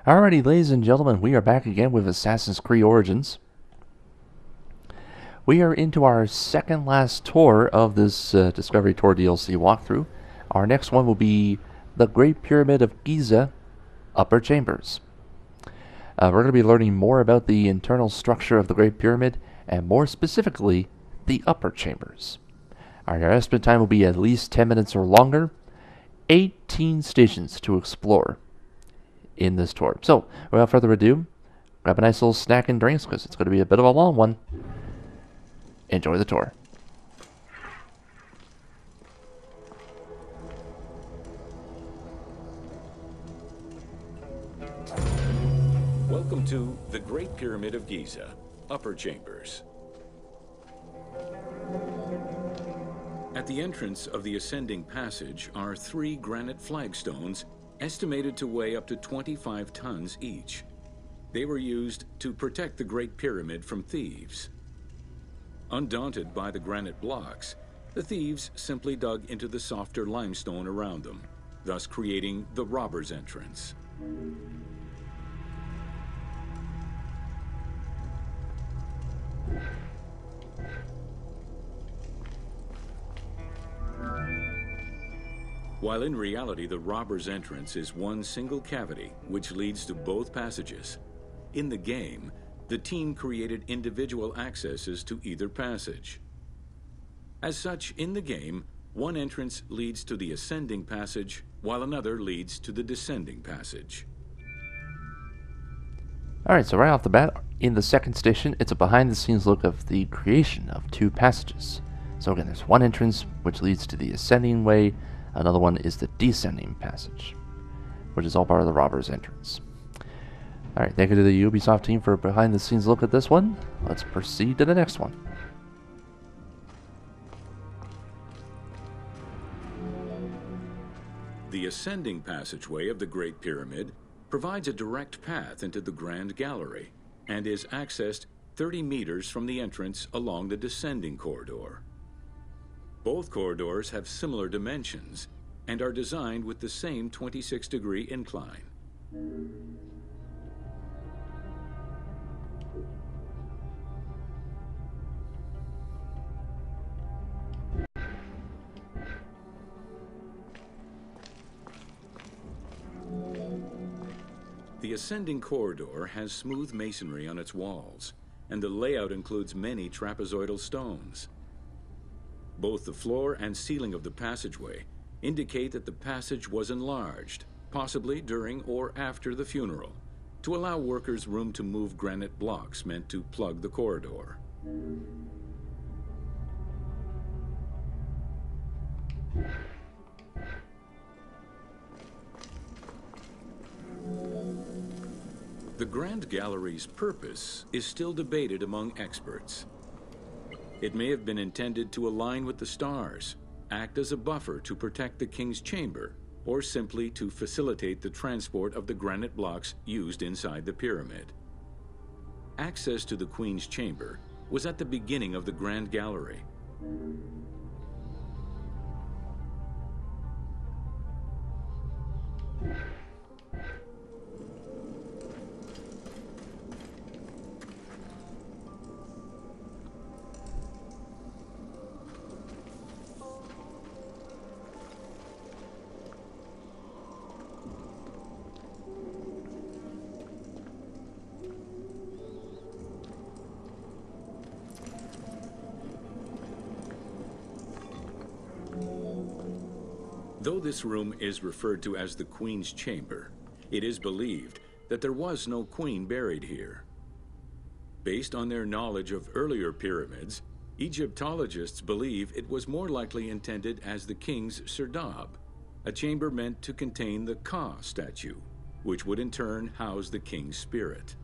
Alrighty, ladies and gentlemen, we are back again with Assassin's Creed Origins. We are into our second last tour of this Discovery Tour DLC walkthrough. Our next one will be the Great Pyramid of Giza, Upper Chambers. We're going to be learning more about the internal structure of the Great Pyramid, and more specifically, the Upper Chambers. Our estimate time will be at least 10 minutes or longer, 18 stations to explore in this tour. So, without further ado, grab a nice little snack and drinks because it's going to be a bit of a long one. Enjoy the tour. Welcome to the Great Pyramid of Giza, Upper Chambers. At the entrance of the ascending passage are 3 granite flagstones estimated to weigh up to 25 tons each. They were used to protect the Great Pyramid from thieves. Undaunted by the granite blocks, the thieves simply dug into the softer limestone around them, thus creating the robber's entrance. While in reality the robber's entrance is one single cavity which leads to both passages, in the game, the team created individual accesses to either passage. As such, in the game, one entrance leads to the ascending passage, while another leads to the descending passage. Alright, so right off the bat, in the second station, it's a behind-the-scenes look of the creation of 2 passages. So again, there's one entrance which leads to the ascending way, another one is the descending passage, which is all part of the robber's entrance. Alright, thank you to the Ubisoft team for a behind-the-scenes look at this one. Let's proceed to the next one. The ascending passageway of the Great Pyramid provides a direct path into the Grand Gallery and is accessed 30 meters from the entrance along the descending corridor. Both corridors have similar dimensions and are designed with the same 26-degree incline. The ascending corridor has smooth masonry on its walls, and the layout includes many trapezoidal stones. Both the floor and ceiling of the passageway indicate that the passage was enlarged, possibly during or after the funeral, to allow workers room to move granite blocks meant to plug the corridor. The Grand Gallery's purpose is still debated among experts. It may have been intended to align with the stars, act as a buffer to protect the King's Chamber, or simply to facilitate the transport of the granite blocks used inside the pyramid. Access to the Queen's Chamber was at the beginning of the Grand Gallery. Though this room is referred to as the Queen's Chamber, it is believed that there was no queen buried here. Based on their knowledge of earlier pyramids, Egyptologists believe it was more likely intended as the king's serdab, a chamber meant to contain the Ka statue, which would in turn house the king's spirit.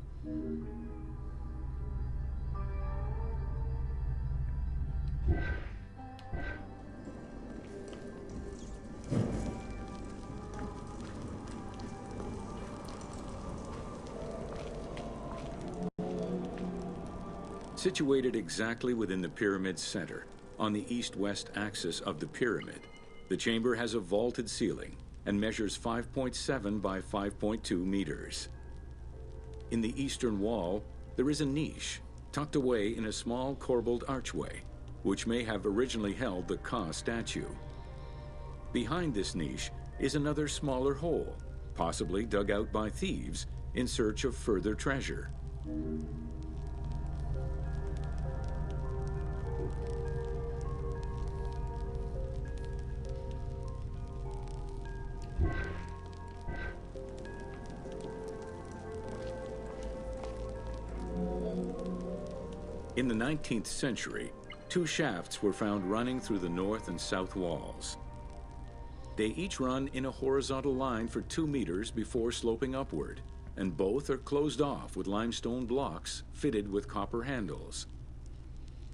Situated exactly within the pyramid's center, on the east-west axis of the pyramid, the chamber has a vaulted ceiling and measures 5.7 by 5.2 meters. In the eastern wall, there is a niche tucked away in a small corbelled archway, which may have originally held the Ka statue. Behind this niche is another smaller hole, possibly dug out by thieves in search of further treasure. In the 19th century, two shafts were found running through the north and south walls. They each run in a horizontal line for 2 meters before sloping upward, and both are closed off with limestone blocks fitted with copper handles.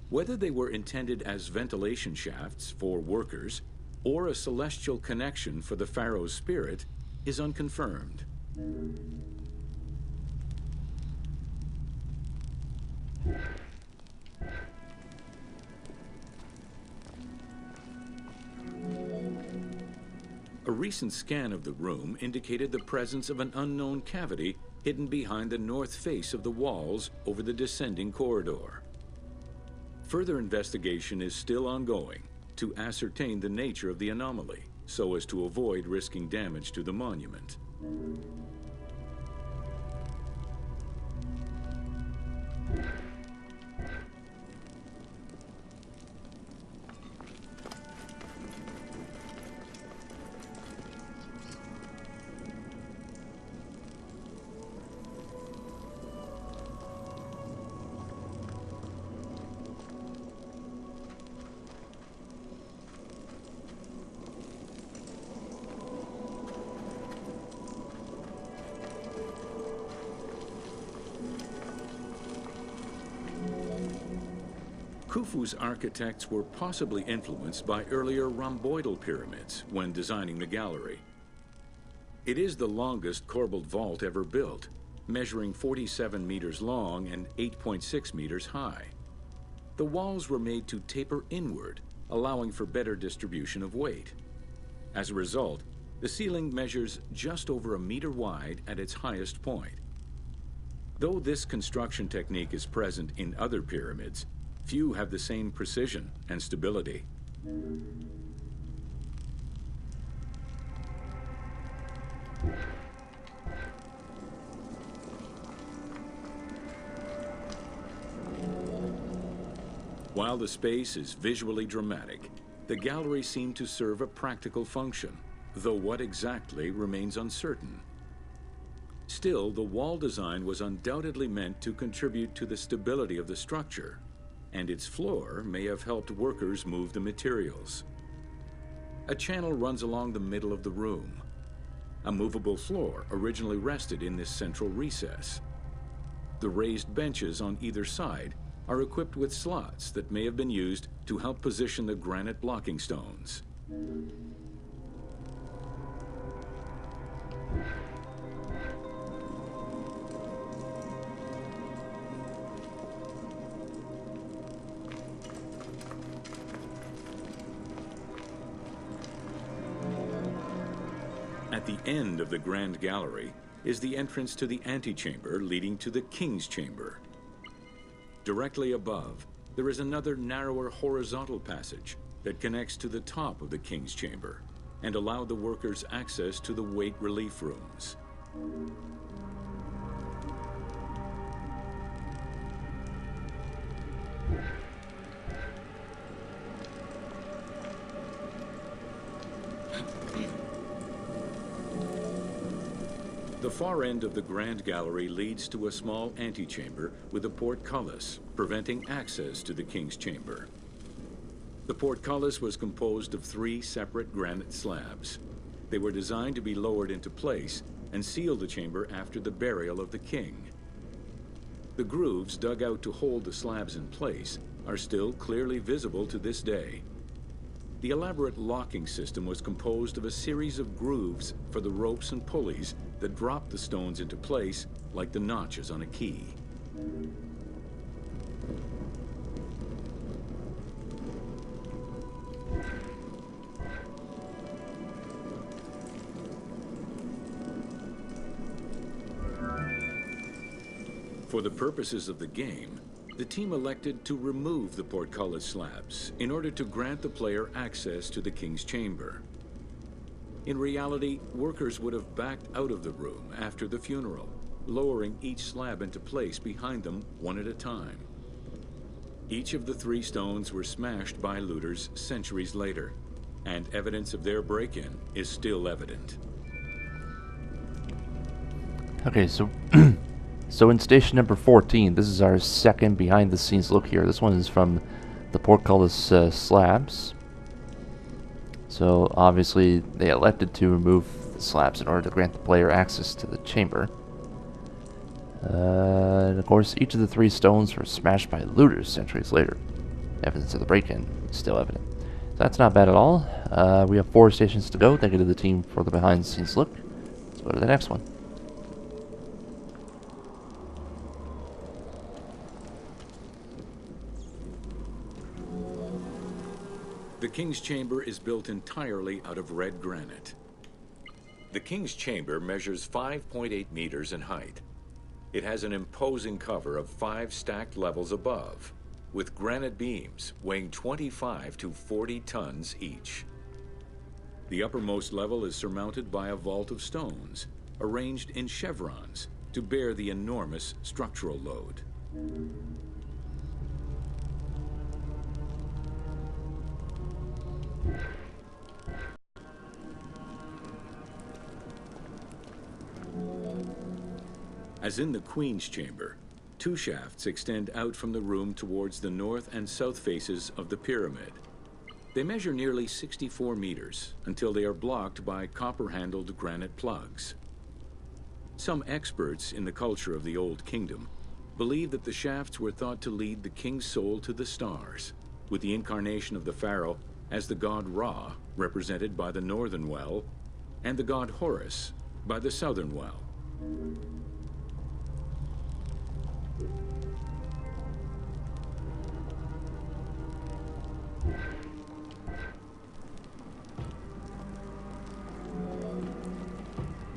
Whether they were intended as ventilation shafts for workers or a celestial connection for the pharaoh's spirit is unconfirmed. A recent scan of the room indicated the presence of an unknown cavity hidden behind the north face of the walls over the descending corridor. Further investigation is still ongoing to ascertain the nature of the anomaly, so as to avoid risking damage to the monument. Khufu's architects were possibly influenced by earlier rhomboidal pyramids when designing the gallery. It is the longest corbelled vault ever built, measuring 47 meters long and 8.6 meters high. The walls were made to taper inward, allowing for better distribution of weight. As a result, the ceiling measures just over 1 meter wide at its highest point. Though this construction technique is present in other pyramids, few have the same precision and stability. While the space is visually dramatic, the gallery seemed to serve a practical function, though what exactly remains uncertain. Still, the wall design was undoubtedly meant to contribute to the stability of the structure, and its floor may have helped workers move the materials. A channel runs along the middle of the room. A movable floor originally rested in this central recess. The raised benches on either side are equipped with slots that may have been used to help position the granite blocking stones. At the end of the Grand Gallery is the entrance to the antechamber leading to the King's Chamber. Directly above, there is another narrower horizontal passage that connects to the top of the King's Chamber and allow the workers access to the weight relief rooms. The far end of the Grand Gallery leads to a small antechamber with a portcullis, preventing access to the King's Chamber. The portcullis was composed of 3 separate granite slabs. They were designed to be lowered into place and seal the chamber after the burial of the king. The grooves dug out to hold the slabs in place are still clearly visible to this day. The elaborate locking system was composed of a series of grooves for the ropes and pulleys that dropped the stones into place like the notches on a key. For the purposes of the game, the team elected to remove the portcullis slabs in order to grant the player access to the King's Chamber. In reality, workers would have backed out of the room after the funeral, lowering each slab into place behind them one at a time. Each of the 3 stones were smashed by looters centuries later, and evidence of their break-in is still evident. Okay, so so in station number 14, this is our second behind-the-scenes look here. This one is from the portcullis slabs. So obviously they elected to remove the slabs in order to grant the player access to the chamber. And of course, each of the 3 stones were smashed by looters centuries later. Evidence of the break-in is still evident. So that's not bad at all. We have 4 stations to go. Thank you to the team for the behind-the-scenes look. Let's go to the next one. The King's Chamber is built entirely out of red granite. The King's Chamber measures 5.8 meters in height. It has an imposing cover of 5 stacked levels above, with granite beams weighing 25 to 40 tons each. The uppermost level is surmounted by a vault of stones, arranged in chevrons to bear the enormous structural load. As in the Queen's Chamber, 2 shafts extend out from the room towards the north and south faces of the pyramid. They measure nearly 64 meters until they are blocked by copper-handled granite plugs. Some experts in the culture of the Old Kingdom believe that the shafts were thought to lead the king's soul to the stars, with the incarnation of the pharaoh as the god Ra, represented by the northern well, and the god Horus by the southern well.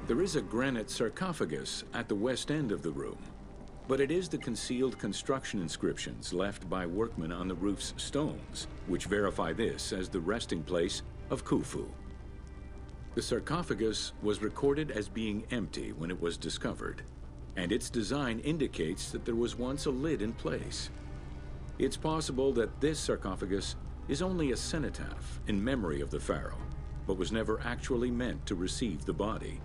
There is a granite sarcophagus at the west end of the room, but it is the concealed construction inscriptions left by workmen on the roof's stones which verify this as the resting place of Khufu. The sarcophagus was recorded as being empty when it was discovered, and its design indicates that there was once a lid in place. It's possible that this sarcophagus is only a cenotaph in memory of the pharaoh, but was never actually meant to receive the body.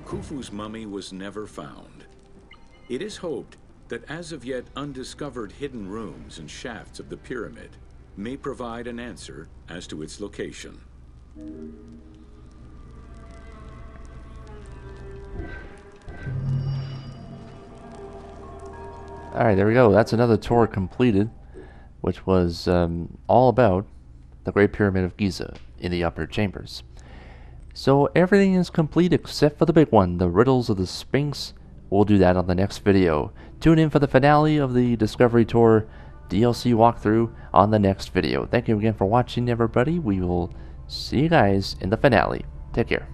Khufu's mummy was never found. It is hoped that as of yet undiscovered hidden rooms and shafts of the pyramid may provide an answer as to its location. Alright, there we go. That's another tour completed, which was all about the Great Pyramid of Giza in the upper chambers. So everything is complete except for the big one, the Riddles of the Sphinx. We'll do that on the next video. Tune in for the finale of the Discovery Tour DLC walkthrough on the next video. Thank you again for watching, everybody. We will see you guys in the finale. Take care.